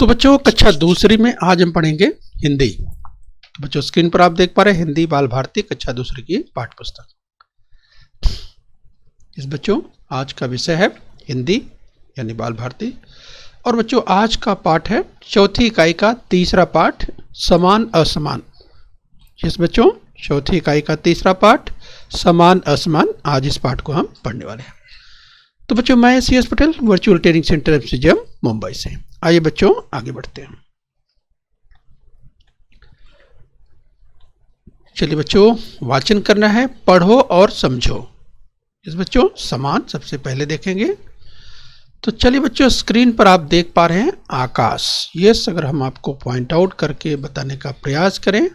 तो बच्चों कक्षा दूसरी में आज हम पढ़ेंगे हिंदी। तो बच्चों स्क्रीन पर आप देख पा रहे हैं हिंदी बाल भारती कक्षा दूसरी की पाठ्य पुस्तक। इस बच्चों आज का विषय है हिंदी यानी बाल भारती। और बच्चों आज का पाठ है चौथी इकाई का तीसरा पाठ समान असमान। इस बच्चों चौथी इकाई का तीसरा पाठ समान असमान, आज इस पाठ को हम पढ़ने वाले हैं। तो बच्चों मैं CS Patel virtual training centre MCGM Mumbai से। आइए बच्चों आगे बढ़ते हैं। चलिए बच्चों वाचन करना है, पढ़ो और समझो। इस बच्चों समान सबसे पहले देखेंगे। तो चलिए बच्चों स्क्रीन पर आप देख पा रहे हैं आकाश। यस, अगर हम आपको पॉइंट आउट करके बताने का प्रयास करें।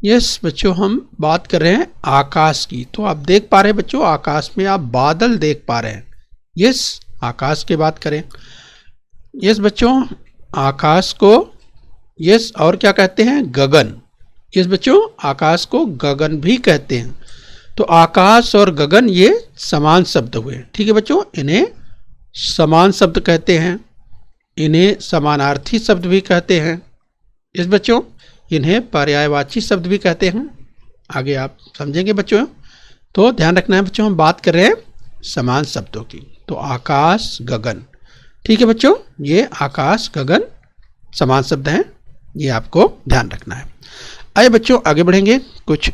यस बच्चों हम बात कर रहे हैं आकाश की। तो आप देख पा रहे हैं बच्चों आकाश में आप बादल देख पा रहे हैं। यस, आकाश की बात करें। यस बच्चों आकाश को यस और क्या कहते हैं, गगन। यस बच्चों आकाश को गगन भी कहते हैं। तो आकाश और गगन ये समान शब्द हुए। ठीक है बच्चों, इन्हें समान शब्द कहते हैं, इन्हें समानार्थी शब्द भी कहते हैं। इस बच्चों इन्हें पर्यायवाची शब्द भी कहते हैं। आगे आप समझेंगे बच्चों। तो ध्यान रखना है बच्चों, हम बात कर रहे हैं समान शब्दों की। तो आकाश गगन, ठीक है बच्चों, ये आकाश गगन समान शब्द हैं, ये आपको ध्यान रखना है। आइए बच्चों आगे बढ़ेंगे, कुछ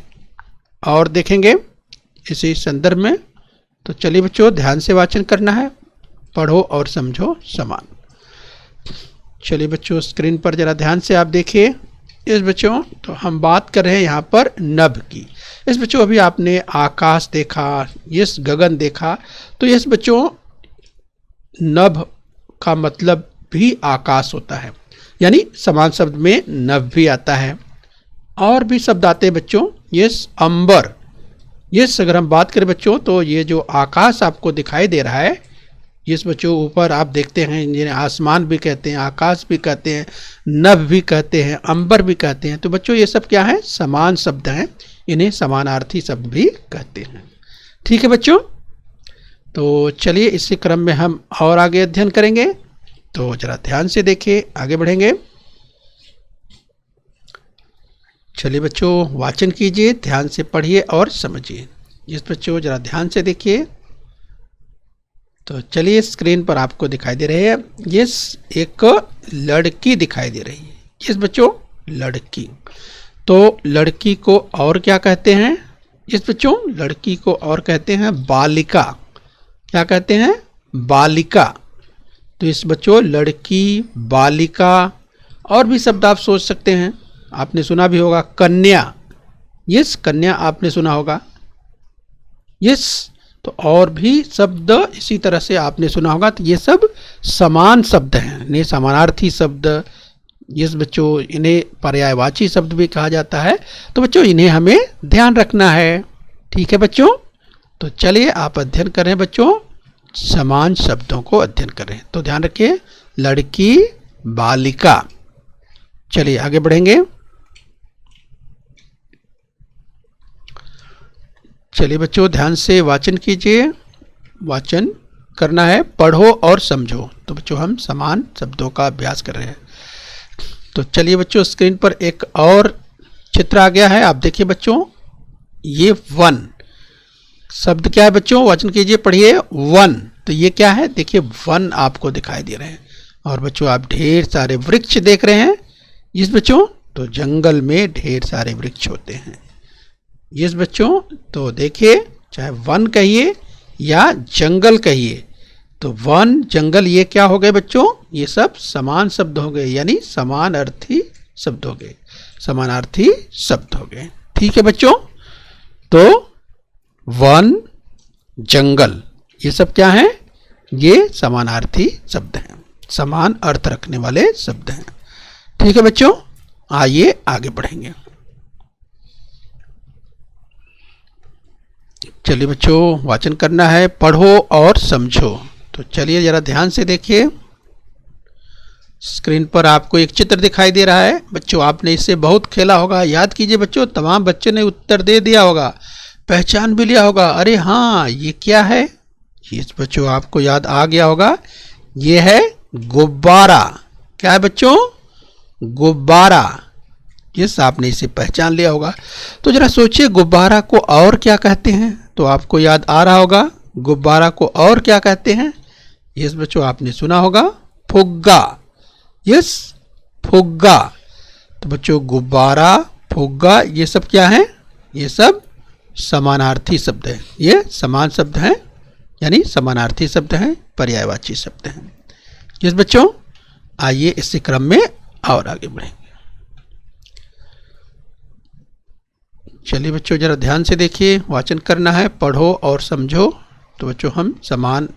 और देखेंगे इसी संदर्भ में। तो चलिए बच्चों ध्यान से वाचन करना है, पढ़ो और समझो समान। चलिए बच्चों स्क्रीन पर जरा ध्यान से आप देखिए। इस बच्चों तो हम बात कर रहे हैं यहाँ पर नभ की। इस बच्चों अभी आपने आकाश देखा, यस गगन देखा। तो इस बच्चों नभ का मतलब भी आकाश होता है, यानी समान शब्द में नभ भी आता है। और भी शब्द आते हैं बच्चों, यस अंबर। यस अगर हम बात करें बच्चों तो ये जो आकाश आपको दिखाई दे रहा है, यस बच्चों ऊपर आप देखते हैं जिन्हें आसमान भी कहते हैं, आकाश भी कहते हैं, नभ भी कहते हैं, अंबर भी कहते हैं। तो बच्चों ये सब क्या है, समान शब्द हैं, इन्हें समानार्थी शब्द भी कहते हैं। ठीक है बच्चों, तो चलिए इसी क्रम में हम और आगे अध्ययन करेंगे। तो जरा ध्यान से देखिए, आगे बढ़ेंगे। चलिए बच्चों वाचन कीजिए, ध्यान से पढ़िए और समझिए। जिस बच्चों जरा ध्यान से देखिए। तो चलिए स्क्रीन पर आपको दिखाई दे रहे हैं, यस एक लड़की दिखाई दे रही है। यस बच्चों लड़की। तो लड़की को और क्या कहते हैं, यस बच्चों लड़की को और कहते हैं बालिका। क्या कहते हैं, बालिका। तो इस बच्चों लड़की, बालिका, और भी शब्द आप सोच सकते हैं। आपने सुना भी होगा कन्या। यस कन्या आपने सुना होगा। यस तो और भी शब्द इसी तरह से आपने सुना होगा। तो ये सब समान शब्द हैं, इन्हें समानार्थी शब्द, यस बच्चों इन्हें पर्यायवाची शब्द भी कहा जाता है। तो बच्चों इन्हें हमें ध्यान रखना है। ठीक है बच्चों, तो चलिए आप अध्ययन करें बच्चों, समान शब्दों को अध्ययन करें। तो ध्यान रखिए लड़की, बालिका। चलिए आगे बढ़ेंगे। चलिए बच्चों ध्यान से वाचन कीजिए, वाचन करना है, पढ़ो और समझो। तो बच्चों हम समान शब्दों का अभ्यास कर रहे हैं। तो चलिए बच्चों स्क्रीन पर एक और चित्र आ गया है, आप देखिए बच्चों। ये वन शब्द क्या है बच्चों, वाचन कीजिए, पढ़िए वन। तो ये क्या है, देखिए वन आपको दिखाई दे रहे हैं। और बच्चों आप ढेर सारे वृक्ष देख रहे हैं। इस बच्चों तो जंगल में ढेर सारे वृक्ष होते हैं। यस बच्चों तो देखिए चाहे वन कहिए या जंगल कहिए, तो वन जंगल ये क्या हो गए बच्चों, ये सब समान शब्द हो गए, यानी समानार्थी शब्द हो गए, समानार्थी शब्द हो गए। ठीक है बच्चों, तो वन जंगल ये सब क्या है, ये समानार्थी शब्द हैं, समान अर्थ रखने वाले शब्द हैं। ठीक है बच्चों, आइए आगे बढ़ेंगे। चलिए बच्चों वाचन करना है, पढ़ो और समझो। तो चलिए जरा ध्यान से देखिए। स्क्रीन पर आपको एक चित्र दिखाई दे रहा है बच्चों, आपने इससे बहुत खेला होगा। याद कीजिए बच्चों, तमाम बच्चों ने उत्तर दे दिया होगा, पहचान भी लिया होगा। अरे हाँ ये क्या है, ये बच्चों आपको याद आ गया होगा, ये है गुब्बारा। क्या है बच्चों? गुब्बारा। यस, आपने इसे पहचान लिया होगा। तो जरा सोचिए गुब्बारा को और क्या कहते हैं? तो आपको याद आ रहा होगा गुब्बारा को और क्या कहते हैं? यस बच्चों, आपने सुना होगा फुग्गा। यस, फुग्गा। तो बच्चों गुब्बारा, फुग्गा ये सब क्या है? ये सब समानार्थी शब्द है। ये समान शब्द हैं, यानी समानार्थी शब्द हैं, पर्यायवाची शब्द हैं। यस बच्चों, आइए इसी क्रम में और आगे बढ़ेंगे। चलिए बच्चों जरा ध्यान से देखिए, वाचन करना है पढ़ो और समझो। तो बच्चों हम समान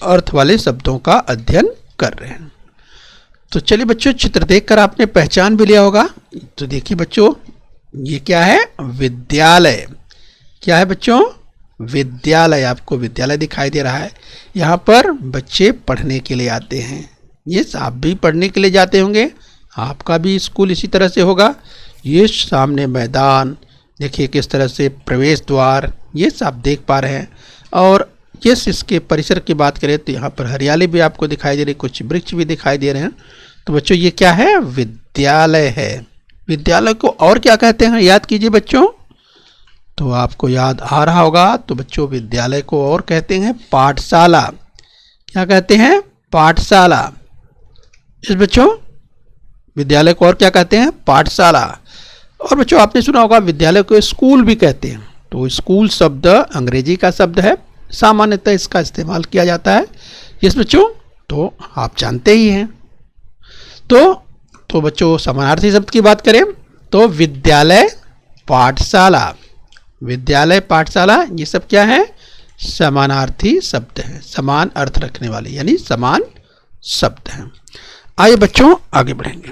अर्थ वाले शब्दों का अध्ययन कर रहे हैं। तो चलिए बच्चों, चित्र देखकर आपने पहचान भी लिया होगा। तो देखिए बच्चों, ये क्या है? विद्यालय। क्या है बच्चों? विद्यालय। आपको विद्यालय दिखाई दे रहा है। यहाँ पर बच्चे पढ़ने के लिए आते हैं। ये आप भी पढ़ने के लिए जाते होंगे, आपका भी स्कूल इसी तरह से होगा। ये सामने मैदान देखिए, किस तरह से प्रवेश द्वार, ये सब देख पा रहे हैं। और यस, इसके परिसर की बात करें तो यहाँ पर हरियाली भी आपको दिखाई दे रही, कुछ वृक्ष भी दिखाई दे रहे हैं। तो बच्चों ये क्या है? विद्यालय है। विद्यालय को और क्या कहते हैं? याद कीजिए बच्चों। तो आपको याद आ रहा होगा। तो बच्चों विद्यालय को और कहते हैं पाठशाला। क्या कहते हैं? पाठशाला। इस बच्चों विद्यालय को और क्या कहते हैं? पाठशाला। और बच्चों आपने सुना होगा विद्यालय को स्कूल भी कहते हैं। तो स्कूल शब्द अंग्रेजी का शब्द है, सामान्यतः इसका इस्तेमाल किया जाता है। यस बच्चों, तो आप जानते ही हैं। तो बच्चों समानार्थी शब्द की बात करें तो विद्यालय, पाठशाला। विद्यालय, पाठशाला ये सब क्या है? समानार्थी शब्द हैं, समान अर्थ रखने वाले, यानी समान शब्द हैं। आइए बच्चों आगे बढ़ेंगे।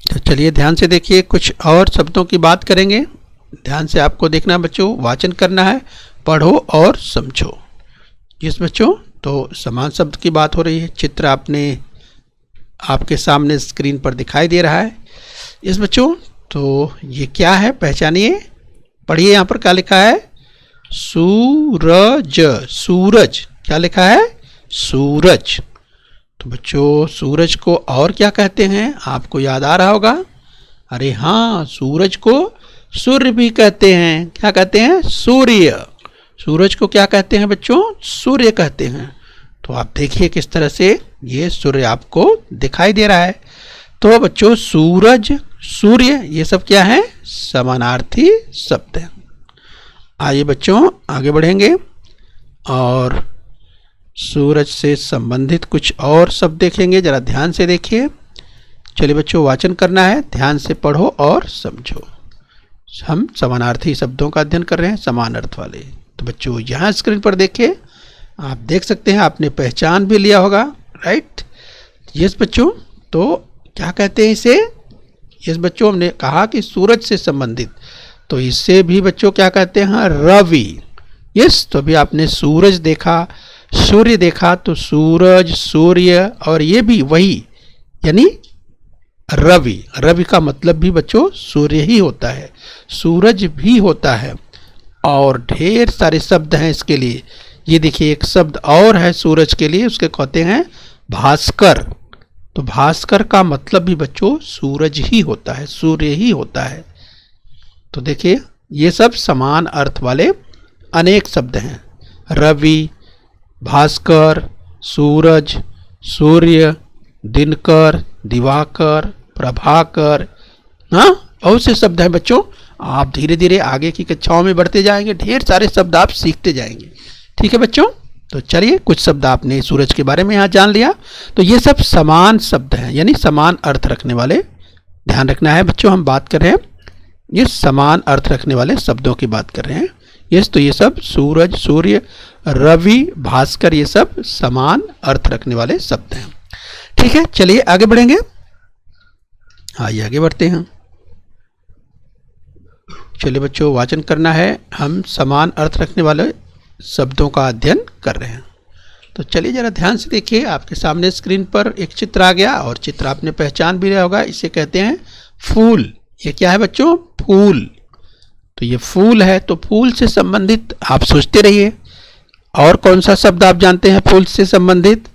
तो चलिए ध्यान से देखिए, कुछ और शब्दों की बात करेंगे। ध्यान से आपको देखना बच्चों, वाचन करना है पढ़ो और समझो। जिस बच्चों तो समान शब्द की बात हो रही है। चित्र आपके सामने स्क्रीन पर दिखाई दे रहा है। इस बच्चों तो ये क्या है? पहचानिए, पढ़िए। यहाँ पर क्या लिखा है? सूरज। सूरज। क्या लिखा है? सूरज। तो बच्चों सूरज को और क्या कहते हैं? आपको याद आ रहा होगा। अरे हाँ, सूरज को सूर्य भी कहते हैं। क्या कहते हैं? सूर्य। सूरज को क्या कहते हैं बच्चों? सूर्य कहते हैं। तो आप देखिए किस तरह से ये सूर्य आपको दिखाई दे रहा है। तो बच्चों सूरज, सूर्य ये सब क्या है? समानार्थी शब्द हैं। आइए बच्चों आगे बढ़ेंगे और सूरज से संबंधित कुछ और शब्द देखेंगे। जरा ध्यान से देखिए। चलिए बच्चों वाचन करना है, ध्यान से पढ़ो और समझो। हम समानार्थी शब्दों का अध्ययन कर रहे हैं, समान अर्थ वाले। तो बच्चों यहाँ स्क्रीन पर देखिए, आप देख सकते हैं, आपने पहचान भी लिया होगा, राइट? यस बच्चों, तो क्या कहते हैं इसे? यस बच्चों, हमने कहा कि सूरज से संबंधित, तो इससे भी बच्चों क्या कहते हैं? रवि। यस, तो अभी आपने सूरज देखा, सूर्य देखा, तो सूरज, सूर्य और ये भी वही, यानी रवि। रवि का मतलब भी बच्चों सूर्य ही होता है, सूरज भी होता है। और ढेर सारे शब्द हैं इसके लिए। ये देखिए एक शब्द और है सूरज के लिए, उसके कहते हैं भास्कर। तो भास्कर का मतलब भी बच्चों सूरज ही होता है, सूर्य ही होता है। तो देखिए ये सब समान अर्थ वाले अनेक शब्द हैं। रवि, भास्कर, सूरज, सूर्य, दिनकर, दिवाकर, प्रभाकर, हाँ बहुत से शब्द हैं बच्चों। आप धीरे धीरे आगे की कक्षाओं में बढ़ते जाएंगे, ढेर सारे शब्द आप सीखते जाएंगे। ठीक है बच्चों, तो चलिए कुछ शब्द आपने सूरज के बारे में यहाँ जान लिया। तो ये सब समान शब्द हैं, यानी समान अर्थ रखने वाले। ध्यान रखना है बच्चों, हम बात कर रहे हैं ये समान अर्थ रखने वाले शब्दों की बात कर रहे हैं। यस, तो ये सब सूरज, सूर्य, रवि, भास्कर ये सब समान अर्थ रखने वाले शब्द हैं। ठीक है, चलिए आगे बढ़ेंगे। आइए आगे बढ़ते हैं। चलिए बच्चों वाचन करना है, हम समान अर्थ रखने वाले शब्दों का अध्ययन कर रहे हैं। तो चलिए जरा ध्यान से देखिए, आपके सामने स्क्रीन पर एक चित्र आ गया और चित्र आपने पहचान भी लिया होगा। इसे कहते हैं फूल। ये क्या है बच्चों? फूल। तो ये फूल है, तो फूल से संबंधित आप सोचते रहिए और कौन सा शब्द आप जानते हैं फूल से संबंधित?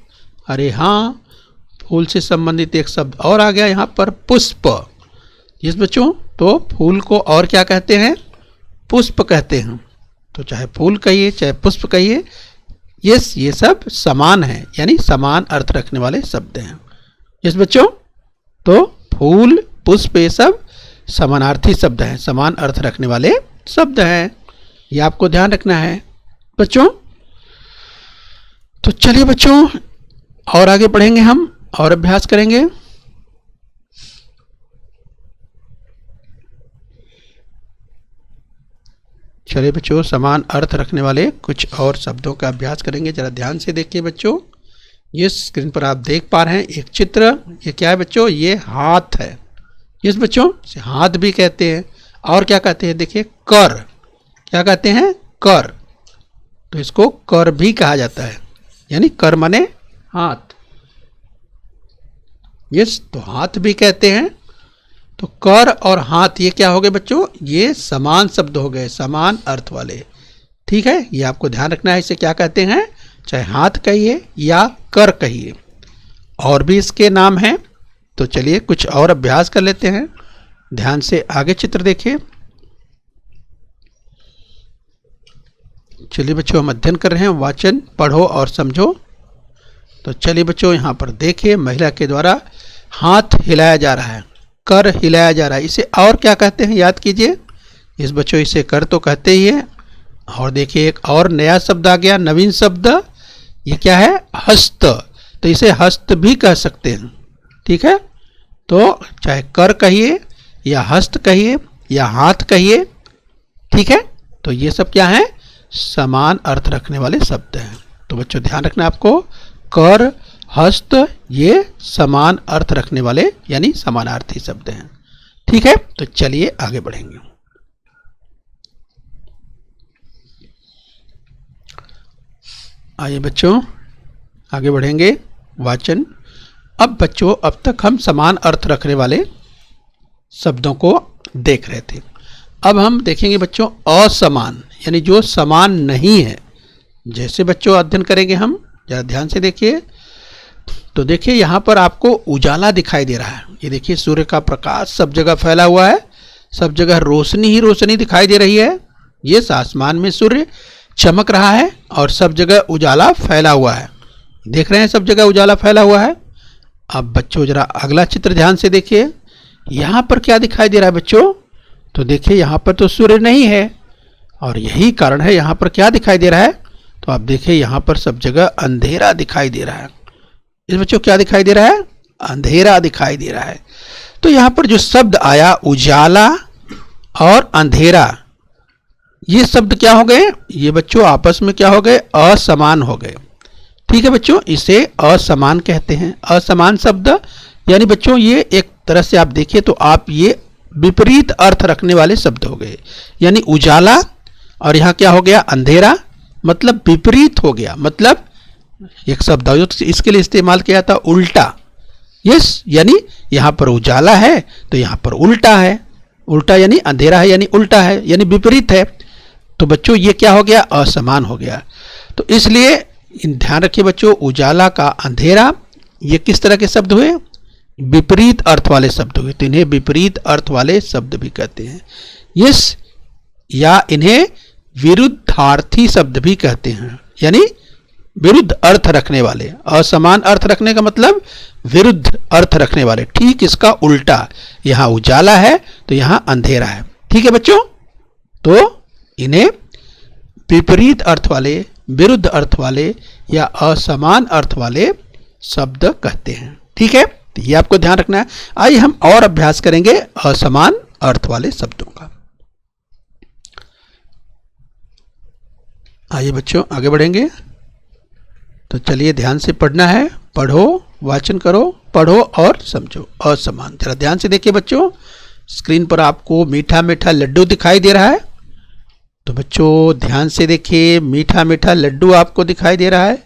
अरे हाँ, फूल से संबंधित एक शब्द और आ गया यहाँ पर, पुष्प। यस बच्चों, तो फूल को और क्या कहते हैं? पुष्प कहते हैं। तो चाहे फूल कहिए चाहे पुष्प कहिए, यस, ये सब समान है, यानी समान अर्थ रखने वाले शब्द हैं। यस बच्चों, तो फूल पुष्प ये सब समानार्थी शब्द हैं, समान अर्थ रखने वाले शब्द हैं। ये आपको ध्यान रखना है बच्चों। तो चलिए बच्चों, और आगे पढ़ेंगे हम और अभ्यास करेंगे। चलिए बच्चों, समान अर्थ रखने वाले कुछ और शब्दों का अभ्यास करेंगे। जरा ध्यान से देखिए बच्चों। ये स्क्रीन पर आप देख पा रहे हैं एक चित्र। ये क्या है बच्चों? ये हाथ है। यस बच्चों, हाथ भी कहते हैं। और क्या कहते हैं? देखिए, कर। क्या कहते हैं? कर। तो इसको कर भी कहा जाता है, यानी कर माने हाथ। यस, तो हाथ भी कहते हैं। तो कर और हाथ ये क्या हो गए बच्चों? ये समान शब्द हो गए, समान अर्थ वाले। ठीक है, ये आपको ध्यान रखना है। इसे क्या कहते हैं? चाहे हाथ कहिए या कर कहिए। और भी इसके नाम हैं। तो चलिए कुछ और अभ्यास कर लेते हैं। ध्यान से आगे चित्र देखिए। चलिए बच्चों, हम अध्ययन कर रहे हैं वाचन पढ़ो और समझो। तो चलिए बच्चों, यहाँ पर देखिए, महिला के द्वारा हाथ हिलाया जा रहा है, कर हिलाया जा रहा है। इसे और क्या कहते हैं? याद कीजिए। इस बच्चों, इसे कर तो कहते ही है। और देखिए, एक और नया शब्द आ गया, नवीन शब्द। ये क्या है? हस्त। तो इसे हस्त भी कह सकते हैं। ठीक है, तो चाहे कर कहिए या हस्त कहिए या हाथ कहिए। ठीक है, तो ये सब क्या है? समान अर्थ रखने वाले शब्द हैं। तो बच्चों ध्यान रखना आपको, कर, हस्त ये समान अर्थ रखने वाले यानी समानार्थी शब्द हैं। ठीक है, तो चलिए आगे बढ़ेंगे। आइए बच्चों, आगे बढ़ेंगे वाचन। अब बच्चों, अब तक हम समान अर्थ रखने वाले शब्दों को देख रहे थे। अब हम देखेंगे बच्चों असमान, यानी जो समान नहीं है। जैसे बच्चों अध्ययन करेंगे हम, जरा ध्यान से देखिए। तो देखिए, यहाँ पर आपको उजाला दिखाई दे रहा है। ये देखिए, सूर्य का प्रकाश सब जगह फैला हुआ है, सब जगह रोशनी ही रोशनी दिखाई दे रही है। ये आसमान में सूर्य चमक रहा है और सब जगह उजाला फैला हुआ है। देख रहे हैं, सब जगह उजाला फैला हुआ है। अब बच्चों जरा अगला चित्र ध्यान से देखिए। यहाँ पर क्या दिखाई दे रहा है बच्चों? तो देखिए, यहाँ पर तो सूर्य नहीं है और यही कारण है यहाँ पर क्या दिखाई दे रहा है? तो आप देखिए, यहाँ पर सब जगह अंधेरा दिखाई दे रहा है। इस बच्चों क्या दिखाई दे रहा है? अंधेरा दिखाई दे रहा है। तो यहाँ पर जो शब्द आया उजाला और अंधेरा, ये शब्द क्या हो गए? ये बच्चों आपस में क्या हो गए? असमान हो गए। ठीक है बच्चों, इसे असमान कहते हैं। असमान शब्द यानी बच्चों ये एक तरह से आप देखिए तो आप ये विपरीत अर्थ रखने वाले शब्द हो गए। यानी उजाला और यहाँ क्या हो गया? अंधेरा, मतलब विपरीत हो गया। मतलब एक शब्द इसके लिए इस्तेमाल किया था, उल्टा। यस, यानी यहाँ पर उजाला है तो यहाँ पर उल्टा है। उल्टा यानी अंधेरा है, यानी उल्टा है, यानी विपरीत है। तो बच्चों ये क्या हो गया? असमान हो गया। तो इसलिए ध्यान रखिए बच्चों, उजाला का अंधेरा ये किस तरह के शब्द हुए? विपरीत अर्थ वाले शब्द हुए। तो इन्हें विपरीत अर्थ वाले शब्द भी कहते हैं। यस, या इन्हें विरुद्धार्थी शब्द भी कहते हैं, यानी विरुद्ध अर्थ रखने वाले। असमान अर्थ रखने का मतलब विरुद्ध अर्थ रखने वाले, ठीक इसका उल्टा। यहाँ उजाला है तो यहाँ अंधेरा है। ठीक है बच्चों, तो इन्हें विपरीत अर्थ वाले, विरुद्ध अर्थ वाले या असमान अर्थ वाले शब्द कहते हैं। ठीक है, तो ये आपको ध्यान रखना है। आइए हम और अभ्यास करेंगे असमान अर्थ वाले शब्दों का। आइए बच्चों आगे बढ़ेंगे। तो चलिए ध्यान से पढ़ना है। पढ़ो, वाचन करो, पढ़ो और समझो। असमान, जरा ध्यान से देखिए बच्चों। स्क्रीन पर आपको मीठा मीठा लड्डू दिखाई दे रहा है। तो बच्चों ध्यान से देखिए, मीठा मीठा लड्डू आपको दिखाई दे रहा है।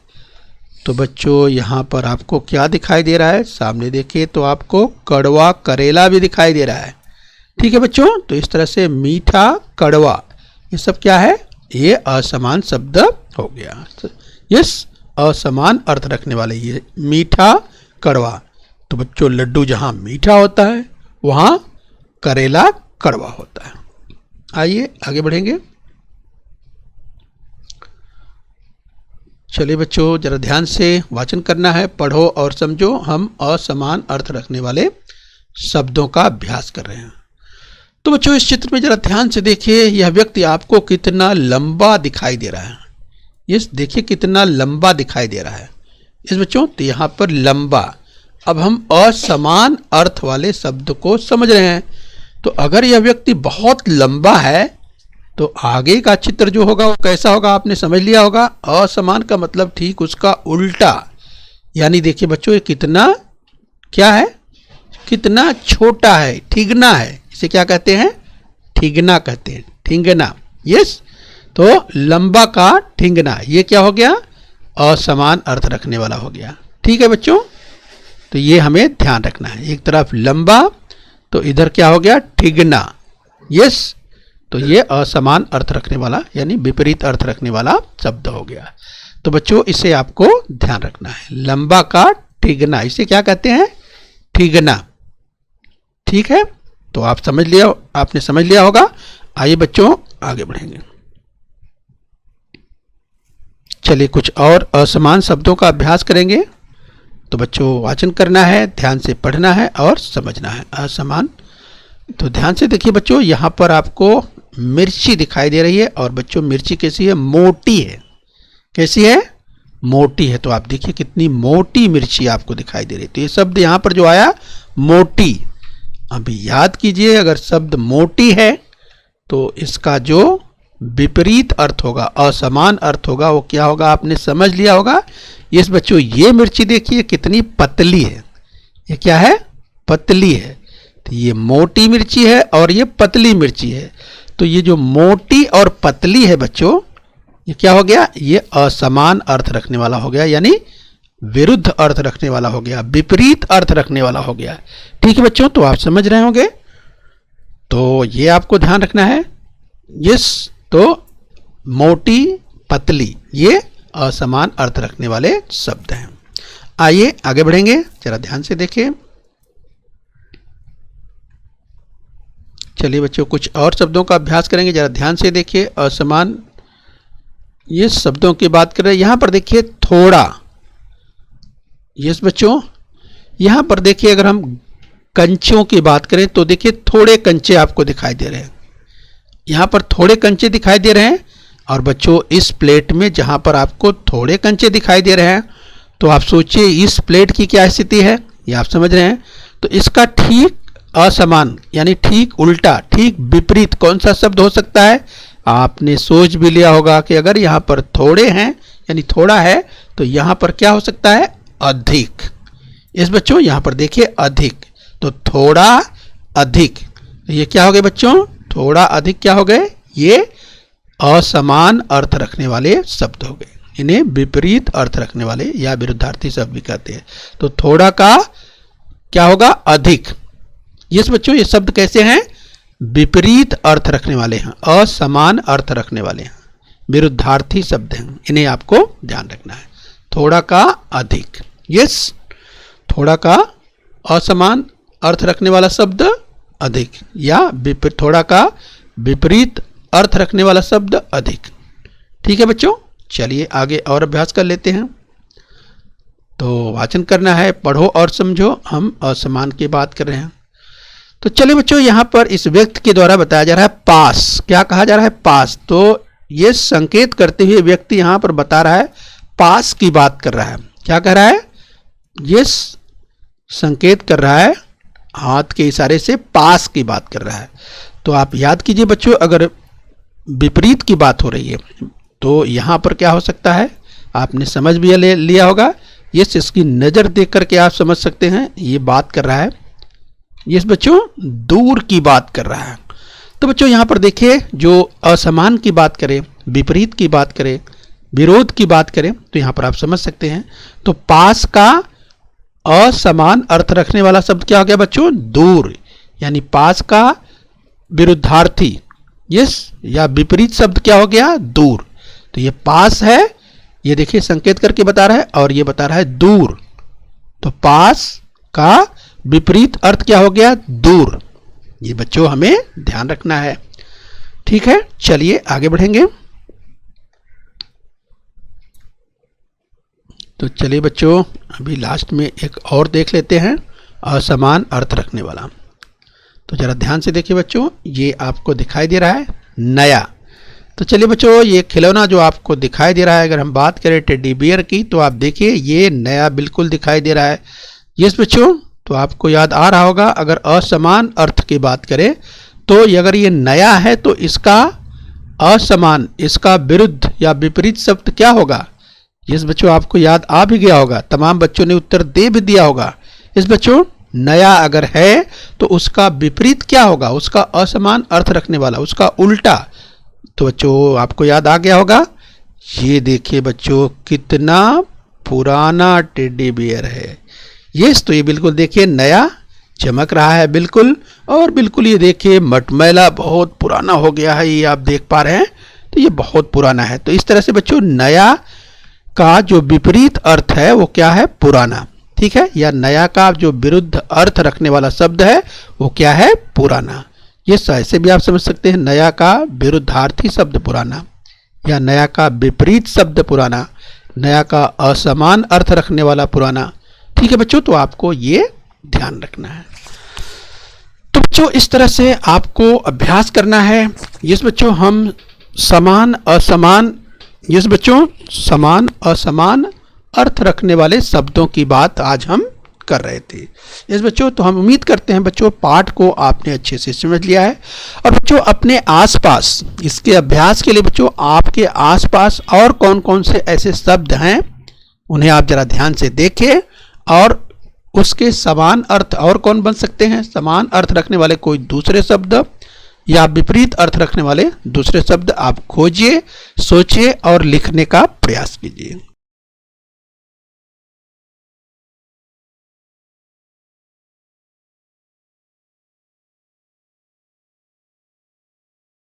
तो बच्चों यहाँ पर आपको क्या दिखाई दे रहा है? सामने देखिए तो आपको कड़वा करेला भी दिखाई दे रहा है। ठीक है बच्चों, तो इस तरह से मीठा, कड़वा, ये सब क्या है? ये असमान शब्द हो गया। यस, असमान अर्थ रखने वाले। ये मीठा कड़वा, तो बच्चों लड्डू जहां मीठा होता है वहां करेला कड़वा होता है। आइए आगे बढ़ेंगे। चलिए बच्चों जरा ध्यान से वाचन करना है। पढ़ो और समझो, हम असमान अर्थ रखने वाले शब्दों का अभ्यास कर रहे हैं। तो बच्चों इस चित्र में जरा ध्यान से देखिए, यह व्यक्ति आपको कितना लंबा दिखाई दे रहा है। इस देखिए कितना लंबा दिखाई दे रहा है इस बच्चों, तो यहाँ पर लंबा। अब हम असमान अर्थ वाले शब्द को समझ रहे हैं। तो अगर यह व्यक्ति बहुत लंबा है तो आगे का चित्र जो होगा वो कैसा होगा, आपने समझ लिया होगा। असमान का मतलब ठीक उसका उल्टा, यानी देखिए बच्चों ये कितना क्या है, कितना छोटा है, ठिगना है। इसे क्या कहते हैं, ठिगना कहते हैं, ठिंगना। यस, तो लंबा का ठिंगना, ये क्या हो गया, असमान अर्थ रखने वाला हो गया। ठीक है बच्चों, तो ये हमें ध्यान रखना है। एक तरफ लंबा तो इधर क्या हो गया, ठिगना। यस, तो ये असमान अर्थ रखने वाला यानी विपरीत अर्थ रखने वाला शब्द हो गया। तो बच्चों इसे आपको ध्यान रखना है। लंबा का ठिगना, इसे क्या कहते हैं, ठिगना। ठीक है, तो आप समझ लिया, आपने समझ लिया होगा। आइए बच्चों आगे बढ़ेंगे। चलिए कुछ और असमान शब्दों का अभ्यास करेंगे। तो बच्चों वाचन करना है, ध्यान से पढ़ना है और समझना है। असमान, तो ध्यान से देखिए बच्चों, यहाँ पर आपको मिर्ची दिखाई दे रही है। और बच्चों मिर्ची कैसी है, मोटी है। कैसी है, मोटी है। तो आप देखिए कितनी मोटी मिर्ची आपको दिखाई दे रही है। तो ये शब्द यहाँ पर जो आया मोटी, अभी याद कीजिए, अगर शब्द मोटी है तो इसका जो विपरीत अर्थ होगा, असमान अर्थ होगा, वो क्या होगा, आपने समझ लिया होगा। यस बच्चों, ये मिर्ची देखिए कितनी पतली है। ये क्या है, पतली है। तो ये मोटी मिर्ची है और ये पतली मिर्ची है। तो ये जो मोटी और पतली है बच्चों, ये क्या हो गया, ये असमान अर्थ रखने वाला हो गया, यानी विरुद्ध अर्थ रखने वाला हो गया, विपरीत अर्थ रखने वाला हो गया। ठीक है बच्चों, तो आप समझ रहे होंगे। तो ये आपको ध्यान रखना है। यस, तो मोटी पतली ये असमान अर्थ रखने वाले शब्द हैं। आइए आगे बढ़ेंगे, जरा ध्यान से देखिए। चलिए बच्चों कुछ और शब्दों का अभ्यास करेंगे, जरा ध्यान से देखिए। असमान ये शब्दों की बात कर रहे हैं। यहां पर देखिए थोड़ा। यस बच्चों, यहां पर देखिए अगर हम कंचों की बात करें तो देखिए थोड़े कंचे आपको दिखाई दे रहे हैं। यहां पर थोड़े कंचे दिखाई दे रहे हैं। और बच्चों इस प्लेट में जहां पर आपको थोड़े कंचे दिखाई दे रहे हैं, तो आप सोचिए इस प्लेट की क्या स्थिति है, ये आप समझ रहे हैं। तो इसका ठीक असमान यानी ठीक उल्टा, ठीक विपरीत कौन सा शब्द हो सकता है, आपने सोच भी लिया होगा कि अगर यहाँ पर थोड़े हैं यानी थोड़ा है तो यहाँ पर क्या हो सकता है, अधिक। इस बच्चों यहाँ पर देखिए अधिक, तो थोड़ा अधिक, ये क्या हो गए बच्चों, थोड़ा अधिक क्या हो गए, ये असमान अर्थ रखने वाले शब्द हो गए। इन्हें विपरीत अर्थ रखने वाले या विरुद्धार्थी शब्द भी कहते हैं। तो थोड़ा का क्या होगा, अधिक। यस बच्चों, ये शब्द कैसे हैं, विपरीत अर्थ रखने वाले हैं, असमान अर्थ रखने वाले हैं, विरुद्धार्थी शब्द हैं। इन्हें आपको ध्यान रखना है। थोड़ा का अधिक, यस, थोड़ा का असमान अर्थ रखने वाला शब्द अधिक, या थोड़ा का विपरीत अर्थ रखने वाला शब्द अधिक। ठीक है बच्चों, चलिए आगे और अभ्यास कर लेते हैं। तो वाचन करना है, पढ़ो और समझो, हम असमान की बात कर रहे हैं। तो चलिए बच्चों, यहाँ पर इस व्यक्ति के द्वारा बताया जा रहा है पास। क्या कहा जा रहा है, पास। तो ये संकेत करते हुए व्यक्ति यहाँ पर बता रहा है पास की बात कर रहा है। क्या कह रहा है, ये संकेत कर रहा है हाथ के इशारे से, पास की बात कर रहा है। तो आप याद कीजिए बच्चों, अगर विपरीत की बात हो रही है तो यहाँ पर क्या हो सकता है, आपने समझ भी लिया होगा। ये इसकी नज़र देख करके आप समझ सकते हैं ये बात कर रहा है, ये बच्चों दूर की बात कर रहा है। तो बच्चों यहाँ पर देखिए, जो असमान की बात करें, विपरीत की बात करें, विरोध की बात करें, तो यहाँ पर आप समझ सकते हैं। तो पास का असमान अर्थ रखने वाला शब्द क्या हो गया बच्चों, दूर, यानी पास का विरुद्धार्थी यस, या विपरीत शब्द क्या हो गया, दूर। तो ये पास है, ये देखिए संकेत करके बता रहा है, और ये बता रहा है दूर। तो पास का विपरीत अर्थ क्या हो गया, दूर। ये बच्चों हमें ध्यान रखना है। ठीक है, चलिए आगे बढ़ेंगे। तो चलिए बच्चों, अभी लास्ट में एक और देख लेते हैं, असमान अर्थ रखने वाला। तो जरा ध्यान से देखिए बच्चों, ये आपको दिखाई दे रहा है नया। तो चलिए बच्चों, ये खिलौना जो आपको दिखाई दे रहा है, अगर हम बात करें टेडी बियर की, तो आप देखिए ये नया बिल्कुल दिखाई दे रहा है। यस बच्चों, तो आपको याद आ रहा होगा, अगर असमान अर्थ की बात करें तो अगर ये नया है तो इसका असमान, इसका विरुद्ध या विपरीत शब्द क्या होगा। यस बच्चों, आपको याद आ भी गया होगा, तमाम बच्चों ने उत्तर दे भी दिया होगा। यस बच्चों, नया अगर है तो उसका विपरीत क्या होगा, उसका असमान अर्थ रखने वाला, उसका उल्टा। तो बच्चों आपको याद आ गया होगा, ये देखिए बच्चों कितना पुराना टेडी बियर है। यस, तो ये बिल्कुल देखिए नया चमक रहा है बिल्कुल, और बिल्कुल ये देखिए मटमैला बहुत पुराना हो गया है, ये आप देख पा रहे हैं। तो ये बहुत पुराना है। तो इस तरह से बच्चों नया का जो विपरीत अर्थ है वो क्या है, पुराना। ठीक है, या नया का जो विरुद्ध अर्थ रखने वाला शब्द है वो क्या है, पुराना। ये ऐसे भी आप समझ सकते हैं, नया का विरुद्धार्थी शब्द पुराना, या नया का विपरीत शब्द पुराना, नया का असमान अर्थ रखने वाला पुराना। ठीक है बच्चों, तो आपको ये ध्यान रखना है। तो बच्चों इस तरह से आपको अभ्यास करना है। यस बच्चों, हम समान असमान, यस बच्चों समान असमान अर्थ रखने वाले शब्दों की बात आज हम कर रहे थे। यस बच्चों, तो हम उम्मीद करते हैं बच्चों पाठ को आपने अच्छे से समझ लिया है। और बच्चों अपने आसपास इसके अभ्यास के लिए बच्चों आपके आसपास और कौन कौन से ऐसे शब्द हैं उन्हें आप जरा ध्यान से देखें, और उसके समान अर्थ और कौन बन सकते हैं, समान अर्थ रखने वाले कोई दूसरे शब्द या विपरीत अर्थ रखने वाले दूसरे शब्द आप खोजिए, सोचिए और लिखने का प्रयास कीजिए।